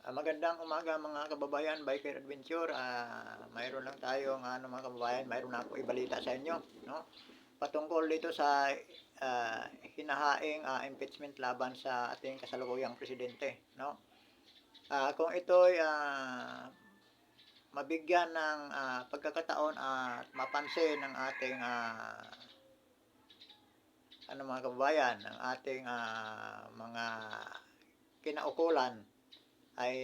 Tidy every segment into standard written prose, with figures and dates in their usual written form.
Magandang umaga mga kababayan, Biker Adventure. Mayroon lang tayong mga kababayan, mayroon na ako ibalita sa inyo, no? Patungkol dito sa hinahaing impeachment laban sa ating kasalukuyang presidente, no? Kung ito'y mabigyan ng pagkakataon at mapansin ng ating mga kababayan, ng ating mga kinaukulan, ay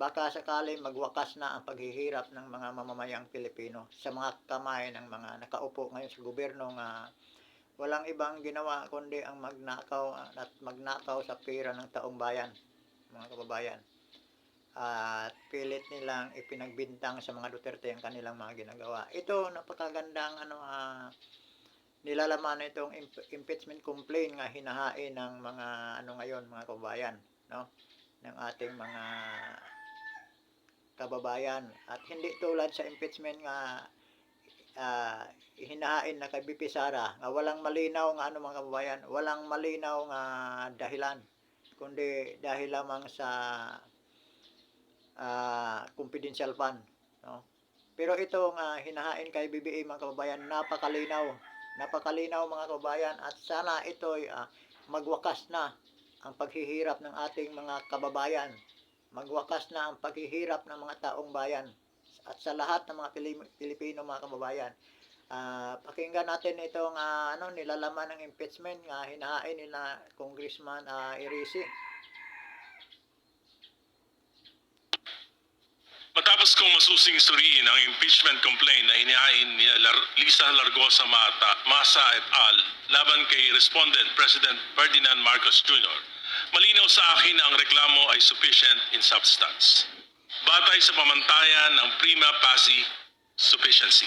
baka sakali magwakas na ang paghihirap ng mga mamamayang Pilipino sa mga kamay ng mga nakaupo ngayon sa gobyernong walang ibang ginawa kundi ang magnakaw at magnakaw sa pera ng taong bayan, mga kababayan. At pilit nilang ipinagbintang sa mga Duterte ang kanilang mga ginagawa. Ito napakagandang nilalaman na itong impeachment complaint nga hinahain ng mga ngayon mga kababayan, no? Ng ating mga kababayan, at hindi tulad sa impeachment nga hinahain na kay BP Sara nga walang malinaw nga mga kababayan, walang malinaw nga dahilan kundi dahil lamang sa confidential fund, no? Pero itong hinahain kay BBA mga kababayan, napakalinaw mga kababayan, at sana ito'y magwakas na ang paghihirap ng ating mga kababayan, magwakas na ang paghihirap ng mga taong bayan at sa lahat ng mga Pilipino mga kababayan. Pakinggan natin itong nilalaman ng impeachment nga hinahain nila Congressman Irisi. Matapos kong masusing suriin ang impeachment complaint na inihain ni Lisa Largosa Masa et al. Laban kay Respondent President Ferdinand Marcos Jr., malinaw sa akin na ang reklamo ay sufficient in substance. Batay sa pamantayan ng prima facie sufficiency.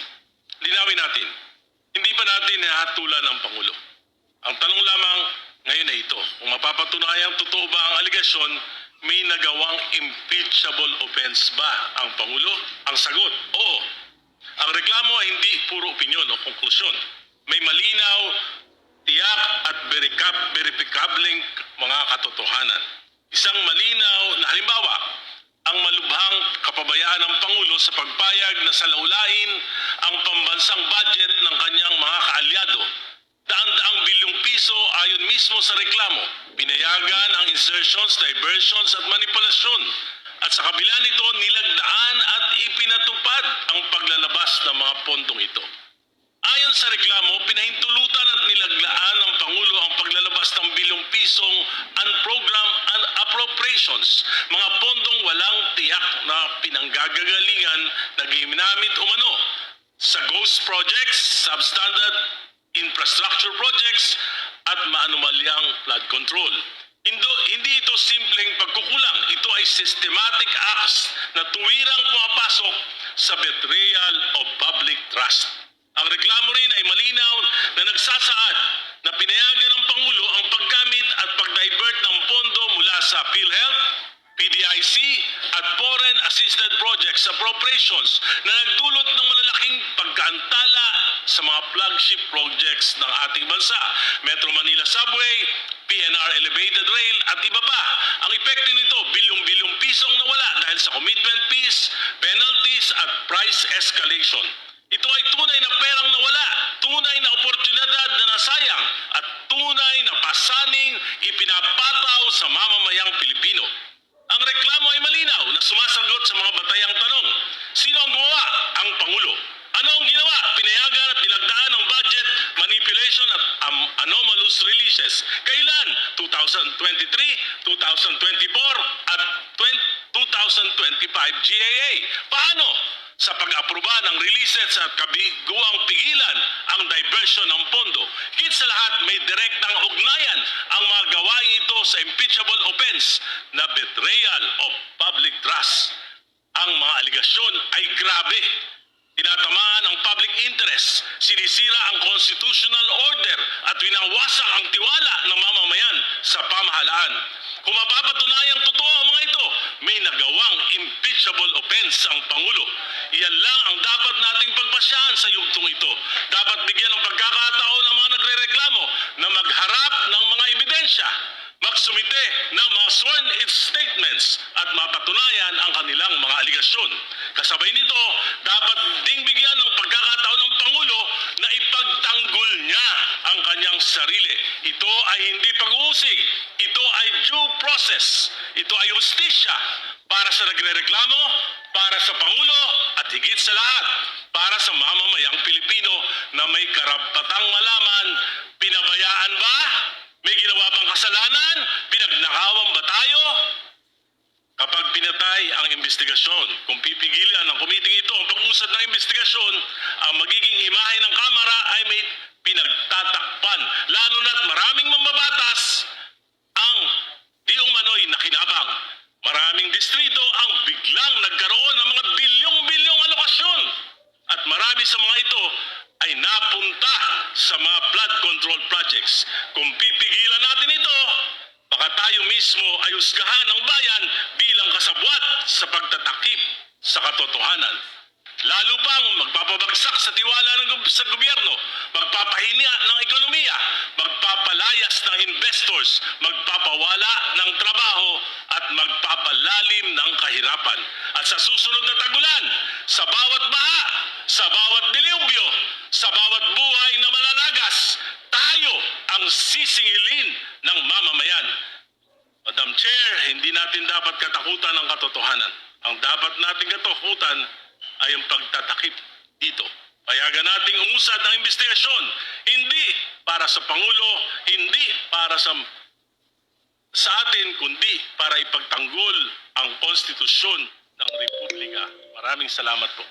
Linawin natin, hindi pa natin nahatulan ng Pangulo. Ang tanong lamang ngayon ay ito, kung mapapatunayang totoo ba ang aligasyon, may nagawang impeachable offense ba ang Pangulo? Ang sagot, oo. Ang reklamo ay hindi puro opinyon o konklusyon. May malinaw, tiyak at verifikableng mga katotohanan. Isang malinaw na halimbawa, ang malubhang kapabayaan ng Pangulo sa pagpayag na salaulain ang pambansang budget ng kanyang mga kaalyado. Daan-daang bilyong piso ayon mismo sa reklamo, pinayagan ang insertions, diversions at manipulasyon. At sa kabila nito, nilagdaan at ipinatupad ang paglalabas ng mga pondong ito. Ayon sa reklamo, pinahintulutan at nilaglaan ng Pangulo ang paglalabas ng bilyong pisong unprogrammed and appropriations, mga pondong walang tiyak na pinanggagalingan na ginamit umano sa ghost projects, substandard infrastructure projects at maanumalyang flood control. Hindi ito simpleng pagkukulang, ito ay systematic acts na tuwirang pumapasok sa betrayal of public trust. Ang reklamo rin ay malinaw na nagsasaad na pinayagan ng Pangulo ang paggamit at pag-divert ng pondo mula sa PhilHealth, PDIC at Foreign Assisted Projects appropriations na nagdulot ng malalaking pagkaantala sa mga flagship projects ng ating bansa, Metro Manila Subway, PNR Elevated Rail at iba pa. Ang epekto nito, bilyong-bilyong pisong nawala dahil sa commitment fees, penalties at price escalation. Ito ay tunay na perang nawala, tunay na oportunidad na nasayang at tunay na pasaning ipinapataw sa mamamayang Pilipino. Ang reklamo ay malinaw na sumasagot sa mga batayang tanong. Sino ang gumawa? Ang Pangulo. Ano ang ginawa? Pinayagan at nilagdaan ng budget, manipulation at anomalous releases. Kailan? 2023, 2024 at 2025 GAA. Paano? Sa pag-aproba ng releases at kabiguang pigilan ang diversion ng pondo. Higit sa lahat, may direktang ugnayan ang mga gawain ito sa impeachable offense na betrayal of public trust. Ang mga aligasyon ay grabe. Tinatamaan ang public interest, sinisira ang constitutional order at winawasak ang tiwala ng mamamayan sa pamahalaan. Kung mapapatunayang totoo ang mga ito, may nagawang impeachable offense ang Pangulo. Iyan lang ang dapat nating pagbasyahan sa yugtong ito. Dapat bigyan ng pagkakataon ang mga nagrereklamo na magharap ng mga ebidensya, magsumite ng mga sworn statements at mapatunayan ang kanilang mga aligasyon. Kasabay nito, dapat ding bigyan ng pagkakataon ng Pangulo na ipagtanggol niya ang kanyang sarili. Ito ay hindi pag-uusig, ito ay due process, ito ay justisya para sa nagrereklamo, para sa Pangulo at higit sa lahat, para sa mamamayang Pilipino na may karapatang malaman, pinabayaan ba? May ginawa bang kasalanan? Pinagnakawan ba tayo? Kapag pinatay ang investigasyon, kung pipigilan ng komiting ito ang pag-usad ng investigasyon, ang magiging imahe ng Kamara ay may pinagtatakpan. Lalo na't maraming mambabatas ang di umano'y nakinabang. Maraming distrito ang biglang nagkaroon ng mga bilyong-bilyong alokasyon. At marami sa mga ito ay napunta sa mga flood control projects. Kung pipigilan natin ito, baka tayo mismo ay husgahan ng bayan bilang kasabwat sa pagtatakip sa katotohanan. Lalo pang magpapabagsak sa tiwala sa gobyerno, magpapahina ng ekonomiya, magpapalayas ng investors, magpapawala ng trabaho at magpapalalim ng kahirapan. At sa susunod na tagulan, sa bawat baha, sa bawat dilubyo, sa bawat buhay na malalagas, tayo ang sisingilin ng mamamayan. Madam Chair, hindi natin dapat katakutan ang katotohanan. Ang dapat nating katakutan ay ang pagtatakip dito. Payagan nating umusad ng investigasyon, hindi para sa Pangulo, hindi para sa atin, kundi para ipagtanggol ang konstitusyon ng Republika. Maraming salamat po.